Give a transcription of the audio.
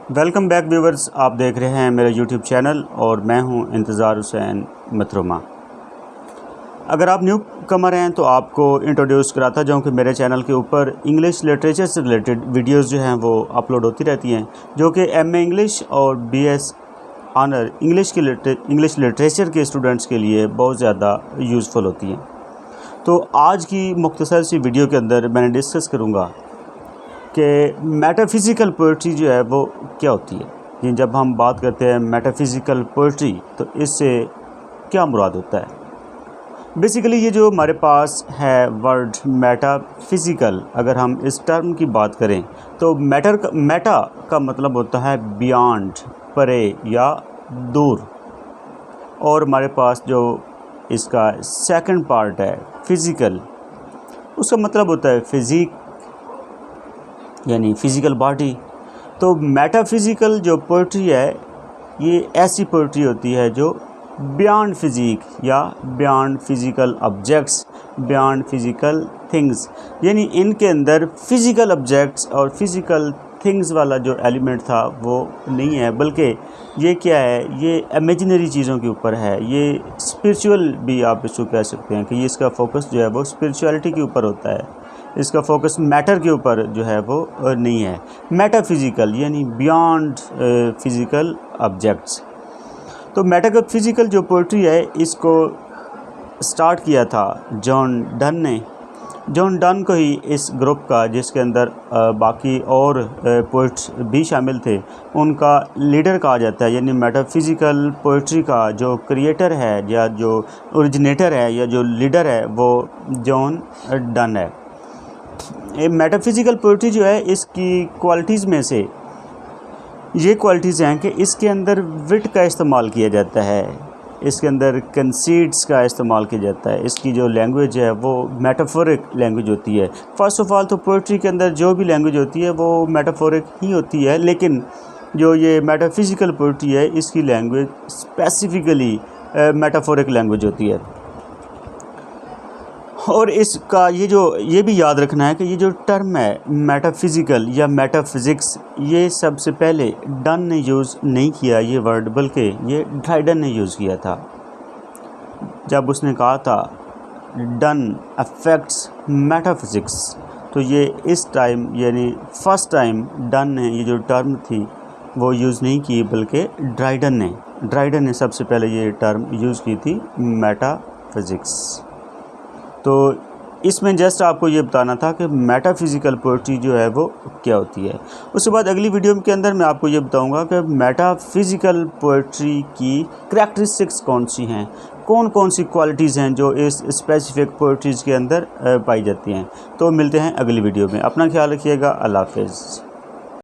Welcome back viewers, आप देख रहे हैं मेरा यूट्यूब चैनल और मैं हूं इंतज़ार हुसैन मथरुमा। अगर आप न्यू कमर हैं तो आपको इंट्रोड्यूस कराता जाऊं कि मेरे चैनल के ऊपर इंग्लिश लिटरेचर से रिलेटेड वीडियोस जो हैं वो अपलोड होती रहती हैं, जो कि एमए इंग्लिश और बीएस ऑनर इंग्लिश लिटरेचर के स्टूडेंट्स के लिए बहुत ज़्यादा यूज़फुल होती हैं। तो आज की मुख्तसर सी वीडियो के अंदर मैंने डिस्कस करूँगा कि मेटाफिज़िकल पोइट्री जो है वो क्या होती है। कि जब हम बात करते हैं मेटाफिज़िकल पोइट्री तो इससे क्या मुराद होता है। बेसिकली ये जो हमारे पास है वर्ड मेटाफिज़िकल, अगर हम इस टर्म की बात करें तो मेटा का मतलब होता है बियॉन्ड, परे या दूर, और हमारे पास जो इसका सेकंड पार्ट है फिज़िकल, उसका मतलब होता है फिज़िक यानी फ़िज़िकल बॉडी। तो मेटाफिज़िकल जो पोइट्री है ये ऐसी पोइट्री होती है जो बियॉन्ड फिज़िक या beyond physical objects, beyond physical things, यानी इनके अंदर फ़िज़िकल ऑब्जेक्ट्स और फ़िज़िकल थिंग्स वाला जो एलिमेंट था वो नहीं है, बल्कि ये क्या है, ये इमेजिनरी चीज़ों के ऊपर है। ये स्पिरिचुअल भी आप इसको कह सकते हैं कि ये इसका फोकस जो है वो स्पिरिचुअलिटी के ऊपर होता है, इसका फोकस मैटर के ऊपर जो है वो नहीं है। मेटाफिज़िकल यानी बियॉन्ड फिज़िकल ऑब्जेक्ट्स। तो मेटाफिज़िकल जो पोइट्री है इसको स्टार्ट किया था जॉन डन ने। जॉन डन को ही इस ग्रुप का, जिसके अंदर बाकी और पोइट्स भी शामिल थे, उनका लीडर कहा जाता है। यानी मेटाफिज़िकल पोइट्री का जो क्रिएटर है या जो ओरिजिनेटर है या जो लीडर है वो जॉन डन है। ये मेटाफिज़िकल पोइट्री जो है इसकी क्वालिटीज़ में से ये क्वालिटीज़ हैं कि इसके अंदर विट का इस्तेमाल किया जाता है, इसके अंदर कंसीट्स का इस्तेमाल किया जाता है, इसकी जो लैंग्वेज है वो मेटाफोरिक लैंग्वेज होती है। फ़र्स्ट ऑफ़ ऑल तो पोइट्री के अंदर जो भी लैंग्वेज होती है वो मेटाफोरिक ही होती है, लेकिन जो ये मेटाफिज़िकल पोइट्री है इसकी लैंग्वेज स्पेसिफ़िकली मेटाफोरिक लैंग्वेज होती है। और इसका ये भी याद रखना है कि ये जो टर्म है मेटाफिज़िकल या मेटाफिज़िक्स, ये सबसे पहले डन ने यूज़ नहीं किया ये वर्ड, बल्कि ये ड्राइडन ने यूज़ किया था। जब उसने कहा था डन अफेक्ट्स मेटाफिज़िक्स, तो ये इस टाइम यानी फ़र्स्ट टाइम डन ने ये जो टर्म थी वो यूज़ नहीं की, बल्कि ड्राइडन ने सबसे पहले ये टर्म यूज़ की थी मेटाफिज़िक्स। तो इसमें जस्ट आपको ये बताना था कि मेटाफिज़िकल पोइट्री जो है वो क्या होती है। उसके बाद अगली वीडियो के अंदर मैं आपको ये बताऊंगा कि मेटाफिज़िकल पोइट्री की करैक्टरिस्टिक्स कौन सी हैं, कौन कौन सी क्वालिटीज़ हैं जो इस स्पेसिफिक पोइट्रीज़ के अंदर पाई जाती हैं। तो मिलते हैं अगली वीडियो में। अपना ख्याल रखिएगा। अल्लाह हाफ़िज़।